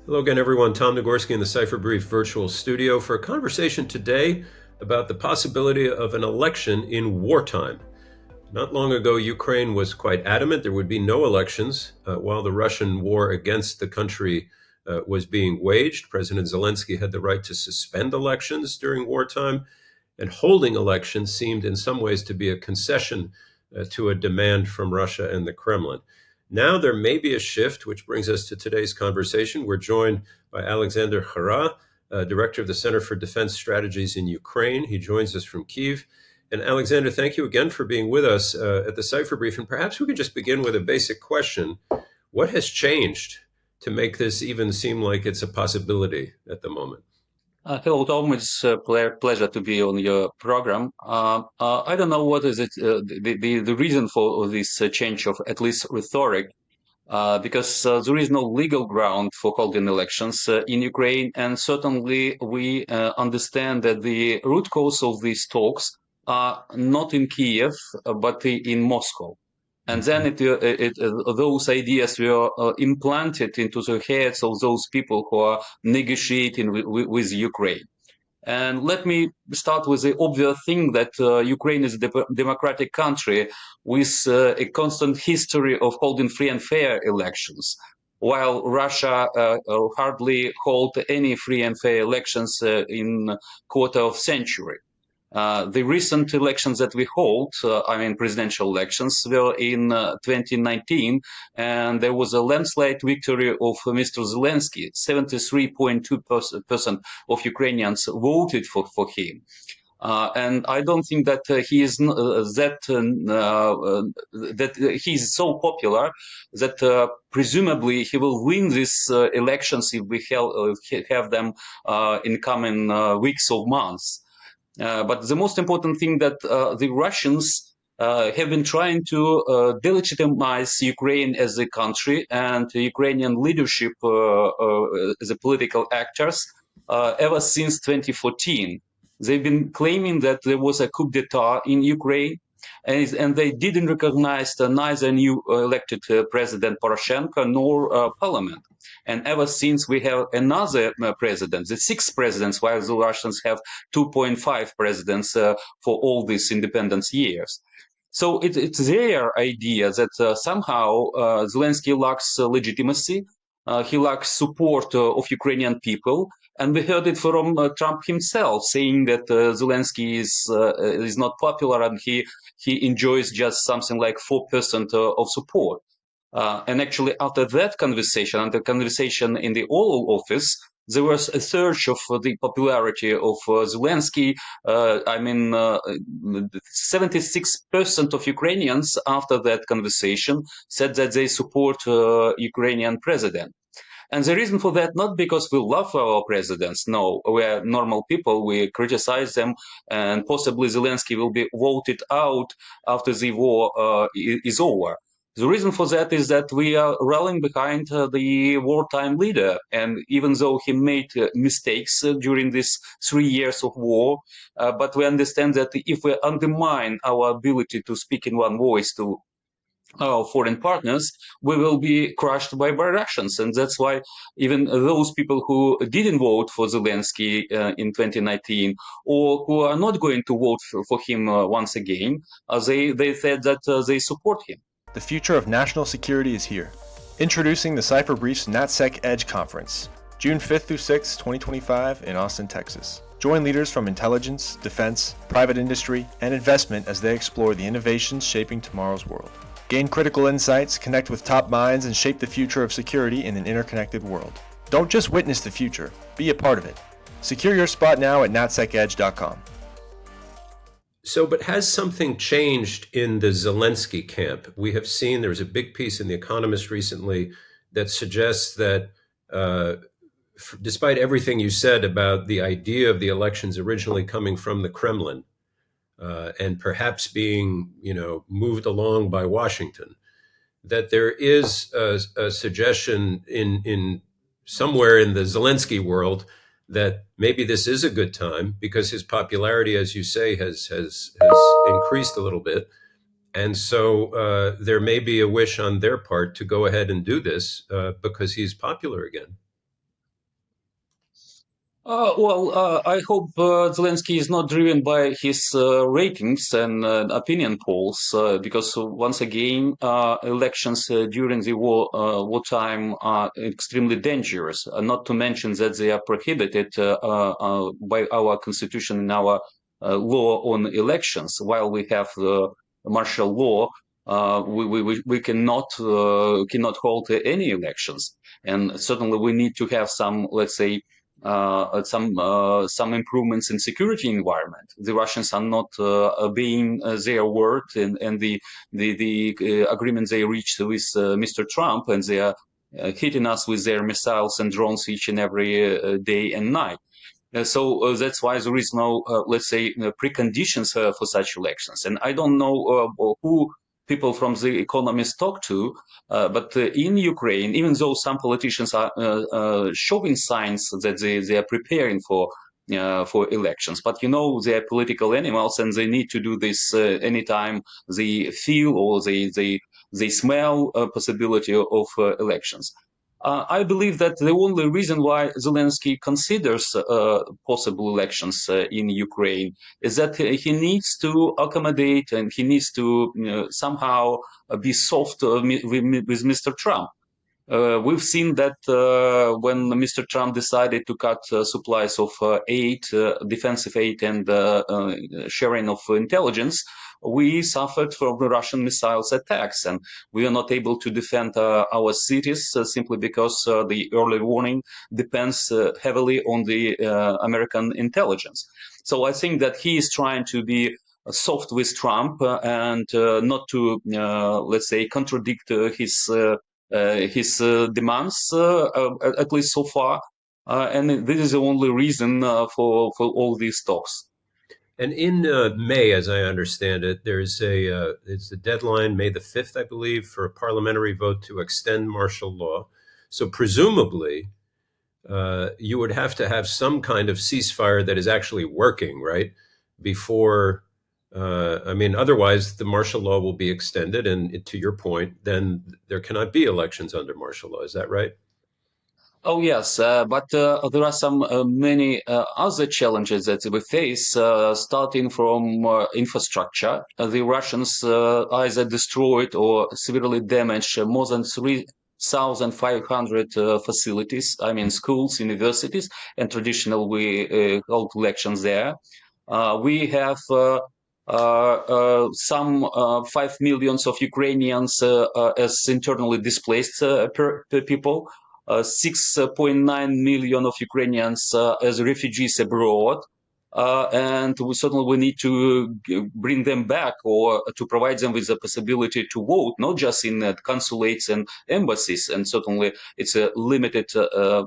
Hello again, everyone. Tom Nagorski in the Cipher Brief virtual studio for a conversation today about the possibility of an election in wartime. Not long ago, Ukraine was quite adamant there would be no elections while the Russian war against the country was being waged. President Zelensky had the right to suspend elections during wartime, and holding elections seemed in some ways to be a concession to a demand from Russia and the Kremlin. Now there may be a shift, which brings us to today's conversation. We're joined by Alexander Khara, Director of the Center for Defense Strategies in Ukraine. He joins us from Kyiv. And Alexander, thank you again for being with us at the Cipher Brief. And perhaps we could just begin with a basic question. What has changed to make this even seem like it's a possibility at the moment? Hello, Tom. It's a pleasure to be on your program. I don't know what is it, the reason for this change of at least rhetoric, because there is no legal ground for holding elections in Ukraine, and certainly we understand that the root cause of these talks are not in Kiev, but in Moscow. And then those ideas were implanted into the heads of those people who are negotiating with Ukraine. And let me start with the obvious thing that Ukraine is a democratic country with a constant history of holding free and fair elections, while Russia hardly hold any free and fair elections in quarter of century. The recent elections that we hold, presidential elections, were in 2019, and there was a landslide victory of Mr. Zelensky. 73.2% of Ukrainians voted for him. And I don't think that he is that he's so popular that presumably he will win these elections if we have them in coming weeks or months. But the most important thing that the Russians have been trying to delegitimize Ukraine as a country and the Ukrainian leadership as a political actors ever since 2014. They've been claiming that there was a coup d'etat in Ukraine, and they didn't recognize neither new elected President Poroshenko nor parliament. And ever since we have another president, the sixth president, while the Russians have 2.5 presidents for all these independence years. So it's their idea that somehow Zelensky lacks legitimacy, he lacks support of Ukrainian people, and we heard it from Trump himself, saying that Zelensky is not popular and he enjoys just something like 4% of support. And actually, after that conversation, and the conversation in the Oval Office, there was a surge of the popularity of Zelensky. 76% of Ukrainians after that conversation said that they support Ukrainian president. And the reason for that, not because we love our presidents, no, we're normal people, we criticize them, and possibly Zelensky will be voted out after the war is over. The reason for that is that we are rallying behind the wartime leader. And even though he made mistakes during these 3 years of war, but we understand that if we undermine our ability to speak in one voice to our foreign partners, we will be crushed by Russians. And that's why even those people who didn't vote for Zelensky in 2019 or who are not going to vote for him once again, they said that they support him. The future of national security is here. Introducing the Cipher Brief's NatSec Edge Conference, June 5th through 6th, 2025 in Austin, Texas. Join leaders from intelligence, defense, private industry, and investment as they explore the innovations shaping tomorrow's world. Gain critical insights, connect with top minds, and shape the future of security in an interconnected world. Don't just witness the future, be a part of it. Secure your spot now at natsecedge.com. So, but has something changed in the Zelensky camp? We have seen there's a big piece in The Economist recently that suggests that despite everything you said about the idea of the elections originally coming from the Kremlin and perhaps being, moved along by Washington, that there is a suggestion in somewhere in the Zelensky world that maybe this is a good time because his popularity, as you say, has increased a little bit, and so there may be a wish on their part to go ahead and do this because he's popular again. I hope Zelensky is not driven by his ratings and opinion polls, because once again, elections during the wartime are extremely dangerous. Not to mention that they are prohibited by our constitution and our law on elections. While we have martial law, we cannot hold any elections, and certainly we need to have some, let's say, some improvements in security environment. The Russians are not obeying their word and the agreement they reached with Mr. Trump, and they are hitting us with their missiles and drones each and every day and night. So that's why there is no, let's say, preconditions for such elections. And I don't know who people from the economists talk to, but in Ukraine, even though some politicians are showing signs that they are preparing for elections, but they are political animals, and they need to do this anytime they feel or they smell a possibility of elections. I believe that the only reason why Zelensky considers possible elections in Ukraine is that he needs to accommodate and he needs to somehow be soft with Mr. Trump. We've seen that when Mr. Trump decided to cut supplies of aid, defensive aid, and sharing of intelligence, we suffered from the Russian missiles attacks, and we are not able to defend our cities simply because the early warning depends heavily on the American intelligence. So I think that he is trying to be soft with Trump and not to, let's say, contradict his demands, at least so far. And this is the only reason for all these talks. And in May, as I understand it, there's it's a deadline, May the 5th, I believe, for a parliamentary vote to extend martial law. So presumably, you would have to have some kind of ceasefire that is actually working, right? Before, otherwise the martial law will be extended. And to your point, then there cannot be elections under martial law. Is that right? Oh yes, but there are some many other challenges that we face, starting from infrastructure. The Russians either destroyed or severely damaged more than 3,500 facilities. I mean, schools, universities, and traditional we hold elections there. We have some 5 millions of Ukrainians as internally displaced people, 6.9 million of Ukrainians as refugees abroad. And we need to bring them back or to provide them with the possibility to vote, not just in consulates and embassies. And certainly it's a limited,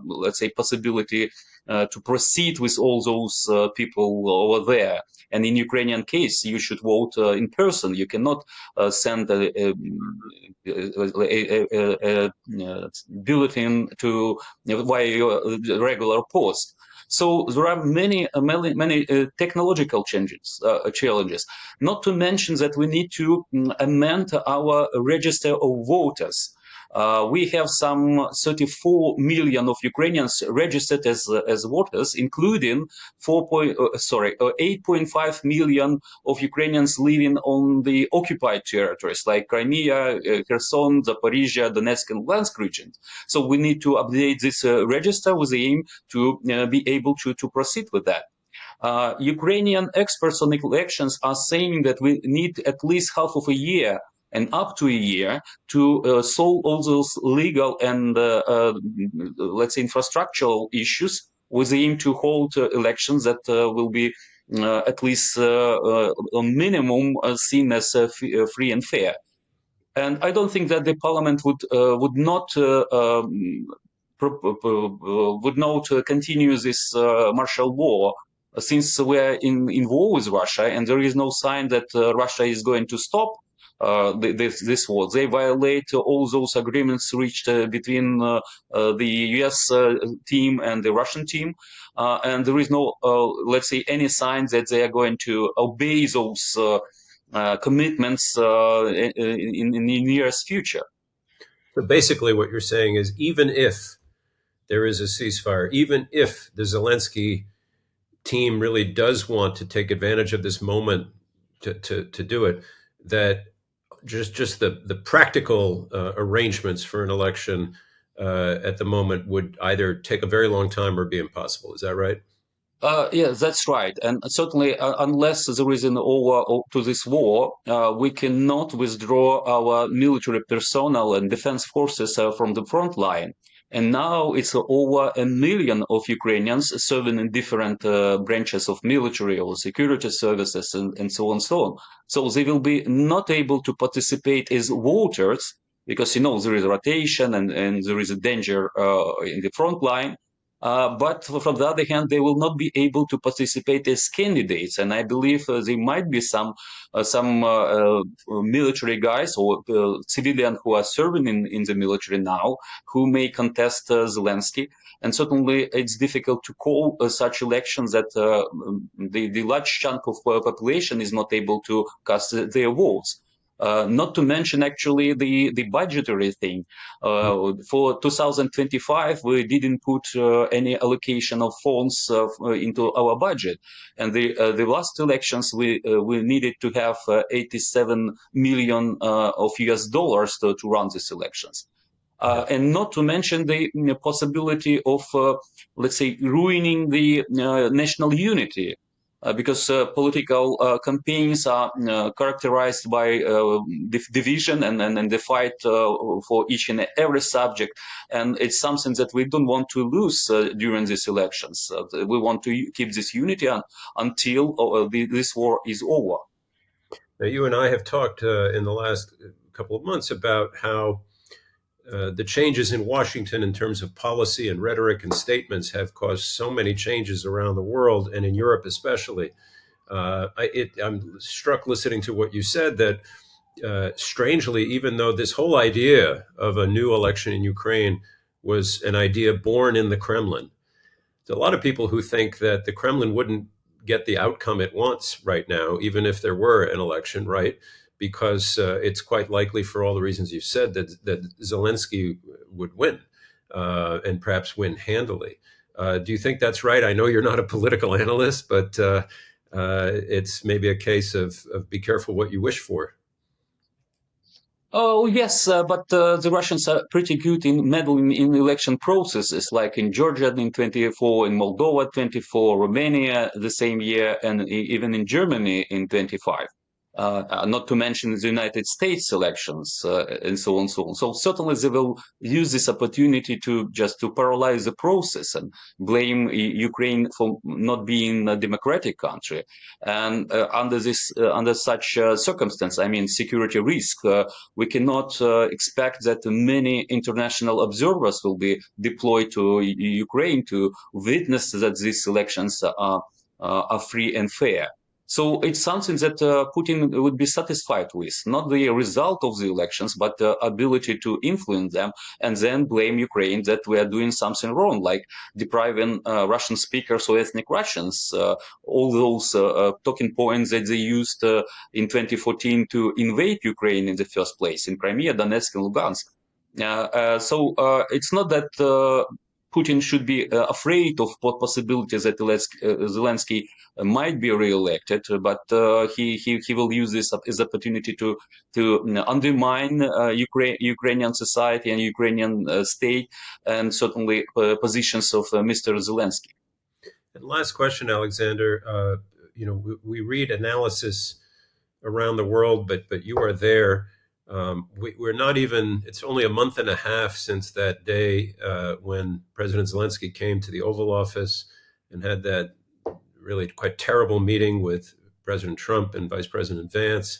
let's say, possibility to proceed with all those people over there. And in Ukrainian case, you should vote in person. You cannot send a bulletin to via your regular post. So there are many technological challenges. Not to mention that we need to amend our register of voters. We have some 34 million of Ukrainians registered as voters, including 8.5 million of Ukrainians living on the occupied territories like Crimea, Kherson, Zaporizhia, Donetsk, and Luhansk regions. So we need to update this register with the aim to be able to proceed with that. Ukrainian experts on elections are saying that we need at least half of a year and up to a year to solve all those legal and, let's say, infrastructural issues with the aim to hold elections that will be at least a minimum seen as free and fair. And I don't think that the parliament would not continue this martial law, since we are in war with Russia, and there is no sign that Russia is going to stop this war. They violate all those agreements reached between the U.S. Team and the Russian team, and there is no, let's say, any sign that they are going to obey those commitments in the nearest future. So basically, what you're saying is even if there is a ceasefire, even if the Zelensky team really does want to take advantage of this moment to do it, that just the practical arrangements for an election at the moment would either take a very long time or be impossible. Is that right? Yeah, that's right. And certainly, unless there is an to this war, we cannot withdraw our military personnel and defense forces from the front line. And now it's over 1 million of Ukrainians serving in different branches of military or security services and so on and so on. So they will be not able to participate as voters because, there is rotation and there is a danger in the front line, but from the other hand, they will not be able to participate as candidates. And I believe there might be some military guys or civilian who are serving in the military now who may contest Zelensky. And certainly, it's difficult to call such elections that the large chunk of population is not able to cast their votes. Not to mention actually the budgetary thing. For 2025, we didn't put any allocation of funds into our budget, and the last elections we needed to have 87 million of US dollars to run these elections. And not to mention the possibility of, let's say, ruining the national unity. Because political campaigns are characterized by division and the fight for each and every subject. And it's something that we don't want to lose during these elections. We want to keep this unity until this war is over. Now, you and I have talked in the last couple of months about how the changes in Washington in terms of policy and rhetoric and statements have caused so many changes around the world and in Europe especially. I'm struck listening to what you said that strangely, even though this whole idea of a new election in Ukraine was an idea born in the Kremlin, there's a lot of people who think that the Kremlin wouldn't get the outcome it wants right now, even if there were an election, right? Because it's quite likely, for all the reasons you said, that Zelensky would win and perhaps win handily. Do you think that's right? I know you're not a political analyst, but it's maybe a case of be careful what you wish for. Oh, yes, but the Russians are pretty good in meddling in election processes, like in Georgia in 24, in Moldova 24, Romania the same year, and even in Germany in 25. Not to mention the United States elections and so on and so on. So certainly they will use this opportunity to just to paralyze the process and blame Ukraine for not being a democratic country. And under such circumstance, I mean security risk, we cannot expect that many international observers will be deployed to Ukraine to witness that these elections are free and fair. So it's something that Putin would be satisfied with, not the result of the elections, but the ability to influence them and then blame Ukraine that we are doing something wrong, like depriving Russian speakers or ethnic Russians, all those talking points that they used in 2014 to invade Ukraine in the first place, in Crimea, Donetsk, and Lugansk. So it's not that Putin should be afraid of possibilities that Zelensky might be re-elected, but he will use this as opportunity to undermine Ukrainian society and Ukrainian state, and certainly positions of Mr. Zelensky. And last question, Alexander. We read analysis around the world, but you are there. We're not even, it's only a month and a half since that day when President Zelensky came to the Oval Office and had that really quite terrible meeting with President Trump and Vice President Vance.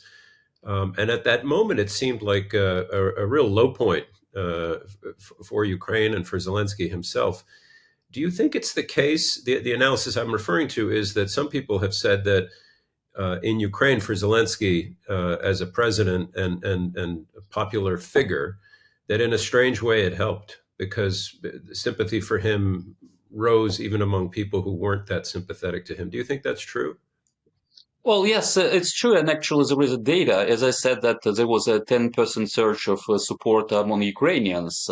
And at that moment, it seemed like a real low point for Ukraine and for Zelensky himself. Do you think it's the case? The analysis I'm referring to is that some people have said that in Ukraine for Zelensky as a president and a popular figure, that in a strange way it helped because sympathy for him rose even among people who weren't that sympathetic to him. Do you think that's true? Well, yes, it's true, and actually there is data. As I said, that there was a 10% surge of support among Ukrainians,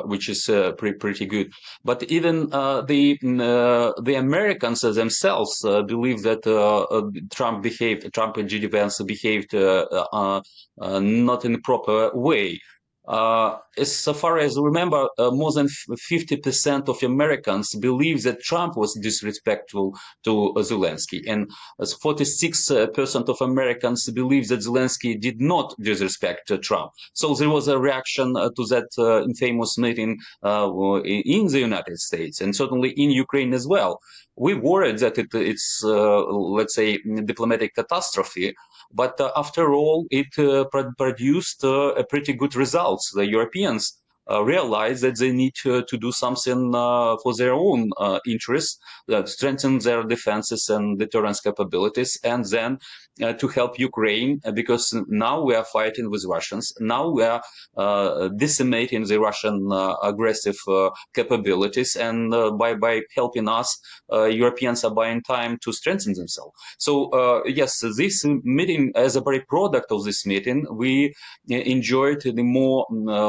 which is pretty good. But even the Americans themselves believe that Trump and J.D. Vance behaved not in the proper way. As far as I remember, more than 50% of Americans believe that Trump was disrespectful to Zelensky, and as 46% of Americans believe that Zelensky did not disrespect Trump. So there was a reaction to that infamous meeting in the United States, and certainly in Ukraine as well. We worried that it's, let's say, diplomatic catastrophe. But after all, it produced pretty good results. The Europeans realized that they need to do something for their own interests, strengthen their defenses and deterrence capabilities, and then to help Ukraine, because now we are fighting with Russians. Now we are decimating the Russian aggressive capabilities, and by helping us, Europeans are buying time to strengthen themselves. So yes, this meeting, as a very product of this meeting, we enjoyed the more,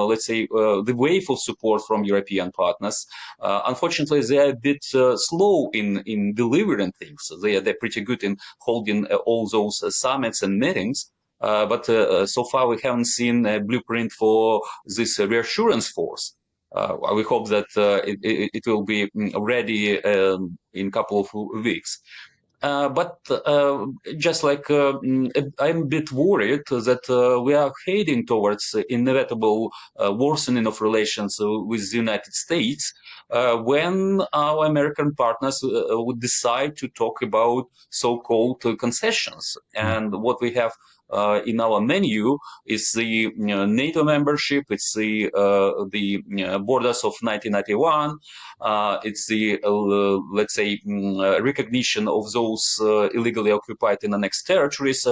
let's say, the wave of support from European partners. Unfortunately, they are a bit slow in delivering things. They're pretty good in holding all those summits and meetings. But so far, we haven't seen a blueprint for this reassurance force. We hope that it will be ready in a couple of weeks. But just like I'm a bit worried that we are heading towards inevitable worsening of relations with the United States when our American partners would decide to talk about so-called concessions. And what we have in our menu is the NATO membership, it's the borders of 1991, it's the let's say recognition of those illegally occupied and annexed territories,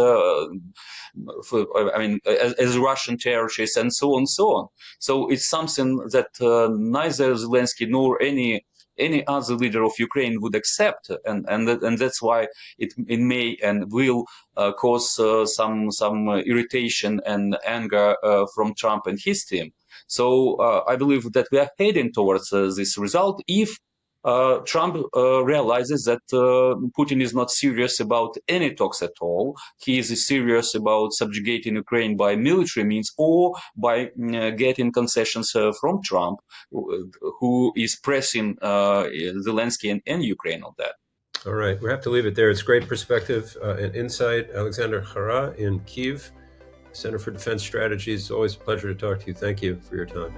as Russian territories, and so on and so on. So it's something that neither Zelensky nor any other leader of Ukraine would accept, and that's why it may and will cause some irritation and anger from Trump and his team. So I believe that we are heading towards this result if Trump realizes that Putin is not serious about any talks at all. He is serious about subjugating Ukraine by military means or by getting concessions from Trump, who is pressing Zelensky and Ukraine on that. All right, we have to leave it there. It's great perspective and insight. Alexander Khara in Kyiv, Center for Defense Strategies. It's always a pleasure to talk to you. Thank you for your time.